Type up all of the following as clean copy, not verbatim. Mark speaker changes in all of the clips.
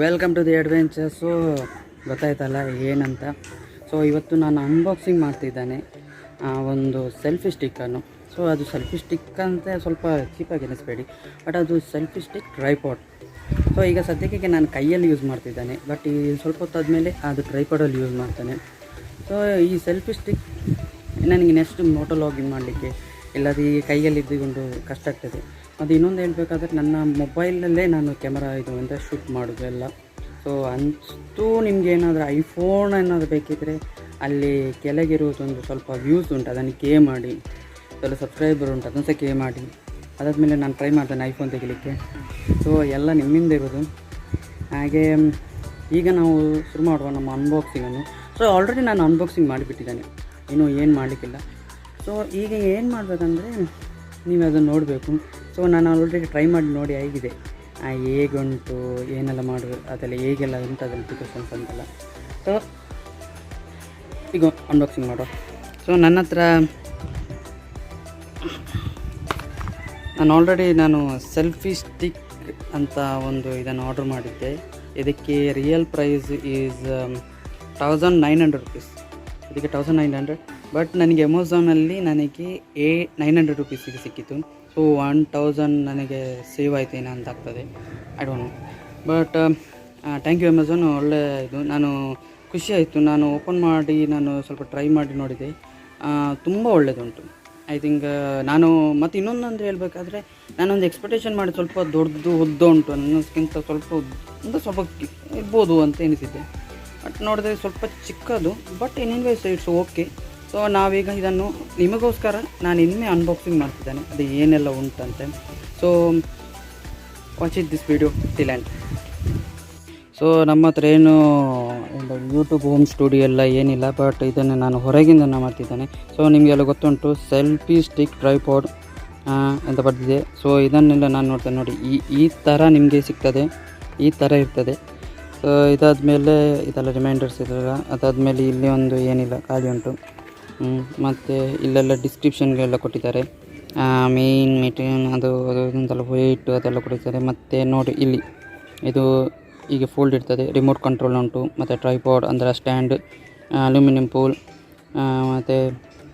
Speaker 1: Welcome to the adventure. So ಗೊತ್ತಾಯ್ತಲ್ಲ ಏನಂತ. So ಇವತ್ತು ನಾನು ಅನ್ಬಾಕ್ಸಿಂಗ್ ಮಾಡ್ತಿದ್ದಾನೆ ಒಂದು ಸೆಲ್ಫಿ ಸ್ಟಿಕ್ಕನ್ನು. ಸೊ ಅದು ಸೆಲ್ಫಿ ಸ್ಟಿಕ್ ಅಂತ ಸ್ವಲ್ಪ ಚೀಪಾಗಿ ಅನ್ನಿಸ್ಬೇಡಿ, ಬಟ್ ಅದು ಸೆಲ್ಫಿ ಸ್ಟಿಕ್ ಟ್ರೈಪಾಡ್. ಸೊ ಈಗ ಸದ್ಯಕ್ಕೆ ನಾನು ಕೈಯಲ್ಲಿ ಯೂಸ್ ಮಾಡ್ತಿದ್ದಾನೆ, ಬಟ್ ಈ ಸ್ವಲ್ಪ ಹೊತ್ತಾದಮೇಲೆ ಅದು ಟ್ರೈಪಾಡಲ್ಲಿ ಯೂಸ್ ಮಾಡ್ತಾನೆ. ಸೊ ಈ ಸೆಲ್ಫಿ ಸ್ಟಿಕ್ ನನಗೆ ನೆಕ್ಸ್ಟ್ ಮೋಟೋ ಲಾಗಿಂಗ್ ಮಾಡಲಿಕ್ಕೆ ಇಲ್ಲದೆ ಈ ಕೈಯಲ್ಲಿ ಇದ್ದುಕೊಂಡು ಕಷ್ಟ ಆಗ್ತದೆ. ಅದು ಇನ್ನೊಂದು ಹೇಳಬೇಕಾದ್ರೆ ನನ್ನ ಮೊಬೈಲಲ್ಲೇ ನಾನು ಕ್ಯಾಮರಾ ಇದು ಅಂತ ಶೂಟ್ ಮಾಡೋದು ಎಲ್ಲ. ಸೊ ಅಂತೂ ನಿಮ್ಗೆ ಏನಾದರೂ ಐಫೋನ್ ಏನಾದರೂ ಬೇಕಿದ್ದರೆ ಅಲ್ಲಿ ಕೆಳಗಿರುವುದೊಂದು ಸ್ವಲ್ಪ ವ್ಯೂಸ್ ಉಂಟು, ಅದನ್ನು ಕೆ ಮಾಡಿ, ಸ್ವಲ್ಪ ಸಬ್ಸ್ಕ್ರೈಬರ್ ಉಂಟು ಅದನ್ನು ಸಹ ಕೆ ಮಾಡಿ. ಅದಾದಮೇಲೆ ನಾನು ಟ್ರೈ ಮಾಡ್ತೇನೆ ಐಫೋನ್ ತೆಗಿಲಿಕ್ಕೆ. ಸೊ ಎಲ್ಲ ನಿಮ್ಮಿಂದ ಇರೋದು. ಹಾಗೆ ಈಗ ನಾವು ಶುರು ಮಾಡುವ ನಮ್ಮ ಅನ್ಬಾಕ್ಸಿಂಗನ್ನು. ಸೊ ಆಲ್ರೆಡಿ ನಾನು ಅನ್ಬಾಕ್ಸಿಂಗ್ ಮಾಡಿಬಿಟ್ಟಿದ್ದೇನೆ, ಇನ್ನೂ ಏನು ಮಾಡಲಿಕ್ಕಿಲ್ಲ. ಸೊ ಈಗ ಏನು ಮಾಡಬೇಕಂದ್ರೆ ನೀವು ಅದನ್ನು ನೋಡಬೇಕು. ಸೊ ನಾನು ಆಲ್ರೆಡಿ ಟ್ರೈ ಮಾಡಿ ನೋಡಿ ಆಗಿದೆ, ಹೇಗುಂಟು ಏನೆಲ್ಲ ಮಾಡಬೇಕು ಅದೆಲ್ಲ ಹೇಗೆಲ್ಲ ಉಂಟು ಅದೆಲ್ಲ ಪ್ರಿಕಾಷನ್ಸ್ ಅಂತೆಲ್ಲ. ಸೊ ಈಗ ಅನ್ಬಾಕ್ಸಿಂಗ್ ಮಾಡುವ. ಸೊ ನನ್ನ ಹತ್ರ ನಾನು ಸೆಲ್ಫಿ ಸ್ಟಿಕ್ ಅಂತ ಒಂದು ಇದನ್ನು ಆರ್ಡರ್ ಮಾಡಿದ್ದೆ. ಇದಕ್ಕೆ ರಿಯಲ್ ಪ್ರೈಸ್ ಈಸ್ 1900 ರುಪೀಸ್. ಇದಕ್ಕೆ 1900, ಬಟ್ ನನಗೆ ಅಮೆಝಾನಲ್ಲಿ ನನಗೆ 900 ರುಪೀಸಿಗೆ ಸಿಕ್ಕಿತು. ಸೊ 1000 ನನಗೆ ಸೇವ್ ಆಯ್ತೇನೆ ಅಂತ ಆಗ್ತದೆ, I don't know. But thank you Amazon, ಒಳ್ಳೆ ಇದು. ನಾನು ಖುಷಿ ಆಯಿತು, ನಾನು ಓಪನ್ ಮಾಡಿ ನಾನು ಸ್ವಲ್ಪ ಟ್ರೈ ಮಾಡಿ ನೋಡಿದೆ, ತುಂಬ ಒಳ್ಳೆಯದುಂಟು. ಐ ಥಿಂಕ್ ನಾನು ಮತ್ತು ಇನ್ನೊಂದು ಅಂದರೆ ಹೇಳಬೇಕಾದ್ರೆ ನಾನೊಂದು ಎಕ್ಸ್ಪೆಕ್ಟೇಷನ್ ಮಾಡಿ ಸ್ವಲ್ಪ ದೊಡ್ಡದು ಉದ್ದ ಉಂಟು, ನನ್ನಕ್ಕಿಂತ ಸ್ವಲ್ಪ ಇರ್ಬೋದು ಅಂತ ಎನಿಸಿದ್ದೆ. ಬಟ್ ನೋಡಿದ್ರೆ ಸ್ವಲ್ಪ ಚಿಕ್ಕದು, but anyways it's okay. So ನಾವೀಗ ಇದನ್ನು ನಿಮಗೋಸ್ಕರ ನಾನು ಇನ್ನೇ ಅನ್ಬಾಕ್ಸಿಂಗ್ ಮಾಡ್ತಿದ್ದೇನೆ, ಅದು ಏನೆಲ್ಲ ಉಂಟಂತೆ. So watch it this video till end. So ನಮ್ಮ ಹತ್ರ ಏನು ಯೂಟ್ಯೂಬ್ ಹೋಮ್ ಸ್ಟುಡಿಯೋ ಎಲ್ಲ ಏನಿಲ್ಲ, ಬಟ್ ಇದನ್ನು ನಾನು ಹೊರಗಿಂದ ಮಾಡ್ತಿದ್ದೇನೆ. ಸೊ ನಿಮಗೆಲ್ಲ ಗೊತ್ತುಂಟು ಸೆಲ್ಫಿ ಸ್ಟಿಕ್ ಟ್ರೈಪಾಡ್ ಅಂತ ಬರ್ತಿದೆ. ಸೊ ಇದನ್ನೆಲ್ಲ ನಾನು ನೋಡ್ತೇನೆ ನೋಡಿ, ಈ ಥರ ನಿಮಗೆ ಸಿಗ್ತದೆ, ಈ ಥರ ಇರ್ತದೆ. ಸೊ ಇದಾದಮೇಲೆ ಇದೆಲ್ಲ ರಿಮೈಂಡರ್ಸ್ ಇದೆಲ್ಲ. ಅದಾದಮೇಲೆ ಇಲ್ಲಿ ಒಂದು ಏನಿಲ್ಲ ಖಾಲಿ ಉಂಟು, ಮತ್ತು ಇಲ್ಲೆಲ್ಲ ಡಿಸ್ಕ್ರಿಪ್ಷನ್ಗೆಲ್ಲ ಕೊಟ್ಟಿದ್ದಾರೆ, ಮೇನ್ ಮೆಟೀರಿಯಲ್ ಅದು ಅಂತೆಲ್ಲ ವೆಯ್ಟ್ ಅದೆಲ್ಲ ಕೊಟ್ಟಿದ್ದಾರೆ. ಮತ್ತು ನೋಡಿ ಇಲ್ಲಿ ಇದು ಹೀಗೆ ಫೋಲ್ಡ್ ಇರ್ತದೆ, ರಿಮೋಟ್ ಕಂಟ್ರೋಲ್ ಉಂಟು, ಮತ್ತು ಟ್ರೈಪಾಡ್ ಅಂದರೆ ಸ್ಟ್ಯಾಂಡ್, ಅಲ್ಯೂಮಿನಿಯಂ ಪೋಲ್, ಮತ್ತು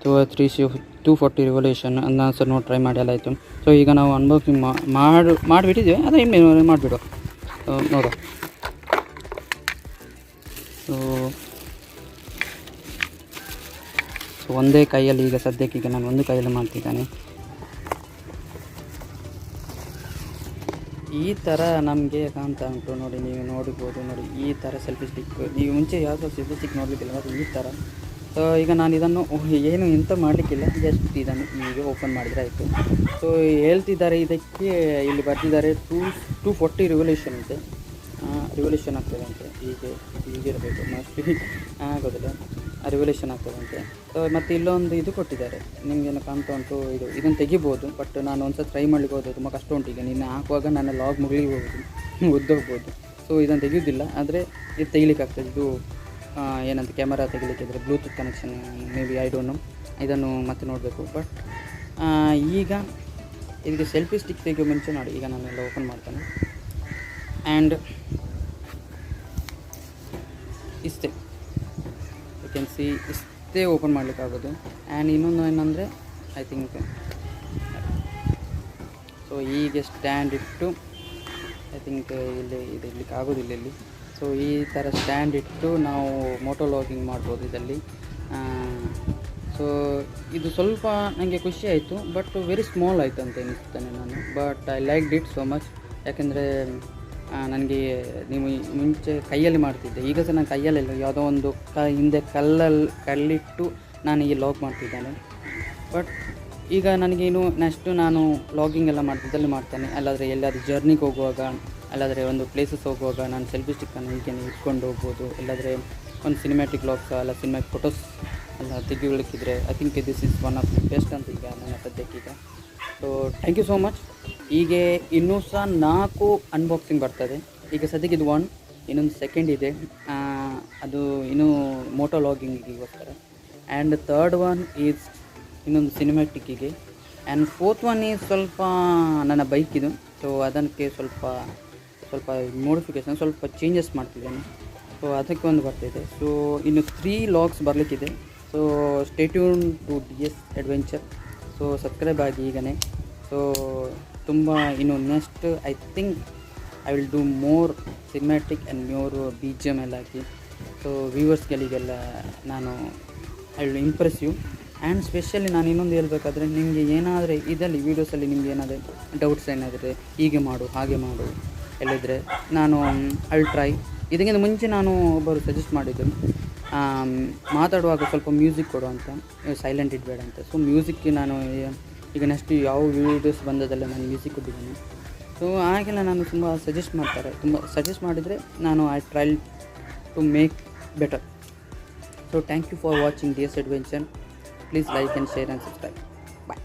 Speaker 1: 240 ರಿವಲ್ಯೂಷನ್ ಅದನ್ನ ಸಹ ನೋಡಿ ಟ್ರೈ ಮಾಡಿ ಎಲ್ಲ ಆಯಿತು. ಸೊ ಈಗ ನಾವು ಅನ್ಬಾಕ್ಸಿಂಗ್ ಮಾಡಿಬಿಟ್ಟಿದ್ದೇವೆ, ಅದು ಇನ್ನು ಮಾಡಿಬಿಡುವ, ನೋಡುವ. ಸೊ ಒಂದೇ ಕೈಯಲ್ಲಿ ಈಗ ಸದ್ಯಕ್ಕೆ ನಾನು ಒಂದು ಕೈಯಲ್ಲಿ ಮಾಡ್ತಿದ್ದಾನೆ. ಈ ಥರ ನಮಗೆ ಕಾಣ್ತಾ ಉಂಟು ನೋಡಿ, ನೀವು ನೋಡ್ಬೋದು ನೋಡಿ, ಈ ಥರ ಸೆಲ್ಫಿ ಸ್ಟಿಕ್. ನೀವು ಮುಂಚೆ ಯಾವುದೋ ಸೆಲ್ಫಿ ಸ್ಟಿಕ್ ನೋಡಲಿಕ್ಕಿಲ್ಲ, ಅದು ಈ ಥರ. ಸೊ ಈಗ ನಾನು ಇದನ್ನು ಏನು ಎಂತ ಮಾಡಲಿಕ್ಕಿಲ್ಲ, ಜಸ್ಟ್ ಇದನ್ನು ಈಗ ಓಪನ್ ಮಾಡಿದರೆ ಆಯಿತು. ಸೊ ಹೇಳ್ತಿದ್ದಾರೆ ಇದಕ್ಕೆ, ಇಲ್ಲಿ ಬರ್ತಿದ್ದಾರೆ 240 ರಿವಲ್ಯೂಷನ್ ಅಂತೆ, ರಿವಲ್ಯೂಷನ್ ಆಗ್ತದಂತೆ. ಹೀಗಿರಬೇಕು ಮೋಸ್ಟ್ಲಿ, ಆಗೋದಿಲ್ಲ, ರಿವಲ್ಯೂಷನ್ ಆಗ್ತದಂತೆ. ಸೊ ಮತ್ತು ಇಲ್ಲೊಂದು ಇದು ಕೊಟ್ಟಿದ್ದಾರೆ, ನಿಮಗೇನು ಕಾಣ್ತಾ ಉಂಟು, ಇದನ್ನು ತೆಗಿಬೋದು. ಬಟ್ ನಾನು ಒಂದು ಸಲ ಟ್ರೈ ಮಾಡಲಿಕ್ಕೆ ಹೋದೆ, ತುಂಬ ಕಷ್ಟ ಉಂಟು. ಈಗ ನಿನ್ನೆ ಹಾಕುವಾಗ ನನ್ನ ಲಾಗ್ ಮುಗಿಲಿಗೆ ಹೋಗೋದು ಉದ್ದೋಗ್ಬೋದು. ಸೊ ಇದನ್ನು ತೆಗೆಯೋದಿಲ್ಲ, ಆದರೆ ಇದು ತೆಗಿಲಿಕ್ಕೆ ಆಗ್ತದೆ. ಇದು ಏನಂತ ಕ್ಯಾಮರಾ ತೆಗಿಲಿಕ್ಕಿದ್ರೆ Bluetooth connection may be, I don't know, ಇದನ್ನು ಮತ್ತೆ ನೋಡಬೇಕು. ಬಟ್ ಈಗ ಇದಕ್ಕೆ ಸೆಲ್ಫಿ ಸ್ಟಿಕ್ ತೆಗೆಯೋ ಮುಂಚೆ ನೋಡಿ, ಈಗ ನಾನೆಲ್ಲ ಓಪನ್ ಮಾಡ್ತೇನೆ. ಆ್ಯಂಡ್ ಇಷ್ಟೇ, ಯು ಕ್ಯಾನ್ ಸಿ, ಇಷ್ಟೇ ಓಪನ್ ಮಾಡಲಿಕ್ಕಾಗೋದು. ಆ್ಯಂಡ್ ಇನ್ನೊಂದು ಏನಂದರೆ ಐ ಥಿಂಕ್, ಸೊ ಹೀಗೆ ಸ್ಟ್ಯಾಂಡ್ ಇಟ್ಟು, ಐ ಥಿಂಕ್ ಇಲ್ಲಿ ಇದು ಇರಲಿಕ್ಕೆ ಆಗೋದಿಲ್ಲ ಇಲ್ಲಿ. ಸೊ ಈ ಥರ ಸ್ಟ್ಯಾಂಡ್ ಇಟ್ಟು ನಾವು ಮೋಟೋ ಲಾಗಿಂಗ್ ಮಾಡ್ಬೋದು ಇದರಲ್ಲಿ. ಸೊ ಇದು ಸ್ವಲ್ಪ ನನಗೆ ಖುಷಿ ಆಯಿತು, ಬಟ್ ವೆರಿ ಸ್ಮಾಲ್ ಆಯಿತು ಅಂತ ಎನಿಸ್ತೇನೆ ನಾನು. But I like it so much. ಯಾಕೆಂದರೆ ನನಗೆ ನೀವು ಮುಂಚೆ ಕೈಯಲ್ಲಿ ಮಾಡ್ತಿದ್ದೆ, ಈಗ ಸಹ ನಾನು ಕೈಯಲ್ಲೆಲ್ಲ ಯಾವುದೋ ಒಂದು ಹಿಂದೆ ಕಲ್ಲಿಟ್ಟು ನಾನು ಈ ಲಾಗ್ ಮಾಡ್ತಿದ್ದೇನೆ. ಬಟ್ ಈಗ ನನಗೇನು ನೆಕ್ಸ್ಟು ನಾನು ಲಾಗಿಂಗ್ ಎಲ್ಲ ಮಾಡ್ತಿದ್ದಲ್ಲಿ ಮಾಡ್ತೇನೆ, ಅಲ್ಲಾದರೆ ಎಲ್ಲಾದರೂ ಜರ್ನಿಗೆ ಹೋಗುವಾಗ, ಅಲ್ಲಾದರೆ ಒಂದು ಪ್ಲೇಸಸ್ ಹೋಗುವಾಗ ನಾನು ಸೆಲ್ಫಿ ಸ್ಟಿಕ್ಕನ್ನು ಹೀಗೆ ಇಟ್ಕೊಂಡು ಹೋಗ್ಬೋದು. ಇಲ್ಲಾದರೆ ಒಂದು ಸಿನಿಮ್ಯಾಟಿಕ್ ಲಾಗ್ಸ್ ಅಲ್ಲ ಸಿನಿಮ್ಯಾಟಿಕ್ ಫೋಟೋಸ್ ಎಲ್ಲ ತೆಗಿಲಿಕ್ಕಿದ್ರೆ I think this is one of the best ಅಂತ ಈಗ ನನ್ನ ಸದ್ಯಕ್ಕೀಗ. So thank you so much. ಹೀಗೆ ಇನ್ನೂ ಸಹ 4 ಅನ್ಬಾಕ್ಸಿಂಗ್ ಬರ್ತದೆ. ಈಗ ಸದ್ಯಕ್ಕೆ ಇದು 1, ಇನ್ನೊಂದು ಸೆಕೆಂಡ್ ಇದೆ, ಅದು ಇನ್ನೂ ಮೋಟೋ ಲಾಗಿಂಗಿಗೋಸ್ಕರ. ಆ್ಯಂಡ್ ಥರ್ಡ್ ಒನ್ ಈಸ್ ಇನ್ನೊಂದು ಸಿನಿಮ್ಯಾಟಿಕ್ಕಿಗೆ. ಆ್ಯಂಡ್ ಫೋರ್ತ್ ಒನ್ ಈಸ್ ಸ್ವಲ್ಪ ನನ್ನ ಬೈಕಿದು. ಸೊ ಅದಕ್ಕೆ ಸ್ವಲ್ಪ ಸ್ವಲ್ಪ ಮೋಡಿಫಿಕೇಷನ್ ಸ್ವಲ್ಪ ಚೇಂಜಸ್ ಮಾಡ್ತಿದ್ದೇನೆ. ಸೊ ಅದಕ್ಕೆ ಒಂದು ಬರ್ತಿದೆ. ಸೊ ಇನ್ನು 3 ಲಾಗ್ಸ್ ಬರಲಿಕ್ಕಿದೆ. So stay tune to DS adventure. So subscribe ಆಗಿ ಈಗನೇ. ಸೊ ತುಂಬ ಇನ್ನು next I think I will do more cinematic and more BGM ಎಲ್ಲ ಹಾಕಿ. ಸೊ ವ್ಯೂವರ್ಸ್ಗಳಿಗೆಲ್ಲ ನಾನು I will impress you. And specially ನಾನು ಇನ್ನೊಂದು ಹೇಳ್ಬೇಕಾದ್ರೆ, ನಿಮಗೆ ಏನಾದರೆ ಇದರಲ್ಲಿ ವೀಡಿಯೋಸಲ್ಲಿ ನಿಮ್ಗೆ ಏನಾದರೆ ಡೌಟ್ಸ್ ಏನಾದರೆ ಹೀಗೆ ಮಾಡು ಹಾಗೆ ಮಾಡು ಹೇಳಿದರೆ ನಾನು ಐ ವಿಲ್ ಟ್ರೈ. ಇದಕ್ಕಿಂತ ಮುಂಚೆ ನಾನು ಒಬ್ಬರು ಸಜೆಸ್ಟ್ ಮಾಡಿದ್ದರು ಮಾತಾಡುವಾಗ ಸ್ವಲ್ಪ ಮ್ಯೂಸಿಕ್ ಕೊಡು ಅಂತ, ಸೈಲೆಂಟ್ ಇಡಬೇಡ ಅಂತ. ಸೊ ಮ್ಯೂಸಿಕ್ಗೆ ನಾನು ಈಗ ನೆಕ್ಸ್ಟ್ ಯಾವ ವೀಡಿಯೋಸ್ ಬಂದದಲ್ಲ ನಾನು ಮ್ಯೂಸಿಕ್ ಕೊಟ್ಟಿದ್ದೇನೆ. ಸೊ ಹಾಗೆಲ್ಲ ನಾನು ತುಂಬ ಸಜೆಸ್ಟ್ ಮಾಡಿದರೆ ನಾನು I try to make better. So thank you for watching DS adventure. Please like and share and subscribe. Bye.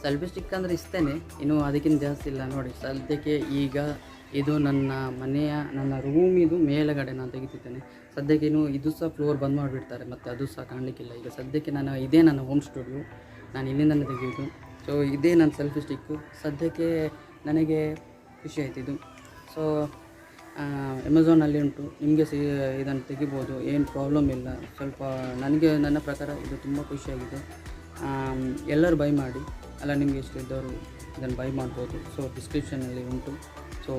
Speaker 1: Selfie stick ಅಂದರೆ ಇಷ್ಟೇ, ಇನ್ನೂ ಅದಕ್ಕಿಂತ ಜಾಸ್ತಿ ಇಲ್ಲ. ನೋಡಿ ಸದ್ಯಕ್ಕೆ ಈಗ ಇದು ನನ್ನ ರೂಮಿದು ಮೇಲುಗಡೆ ನಾನು ತೆಗಿತಿದ್ದೇನೆ. ಸದ್ಯಕ್ಕೆ ಇದು ಸಹ ಫ್ಲೋರ್ ಬಂದ್ ಮಾಡಿಬಿಡ್ತಾರೆ, ಮತ್ತು ಅದು ಸಹ ಕಾಣಲಿಕ್ಕಿಲ್ಲ. ಈಗ ಸದ್ಯಕ್ಕೆ ಇದೇ ನನ್ನ ಹೋಮ್ ಸ್ಟುಡಿಯೋ, ನಾನು ಇಲ್ಲಿಂದಲೇ ತೆಗೆಯೋದು. ಸೊ ಇದೇ ನನ್ನ ಸೆಲ್ಫಿ ಸ್ಟಿಕ್ಕು. ಸದ್ಯಕ್ಕೆ ನನಗೆ ಖುಷಿ ಆಯ್ತು ಇದು. ಸೊ ಅಮೆಝಾನಲ್ಲಿ ಉಂಟು, ನಿಮಗೆ ಇದನ್ನು ತೆಗಿಬೋದು, ಏನು ಪ್ರಾಬ್ಲಮ್ ಇಲ್ಲ. ಸ್ವಲ್ಪ ನನ್ನ ಪ್ರಕಾರ ಇದು ತುಂಬ ಖುಷಿಯಾಗಿದೆ. ಎಲ್ಲರೂ ಬೈ ಮಾಡಿ, ಅಲ್ಲ ನಿಮಗೆ ಇಷ್ಟ ಇದ್ದವರು ಇದನ್ನು ಬೈ ಮಾಡ್ಬೋದು. ಸೊ ಡಿಸ್ಕ್ರಿಪ್ಷನಲ್ಲಿ ಉಂಟು. ಸೊ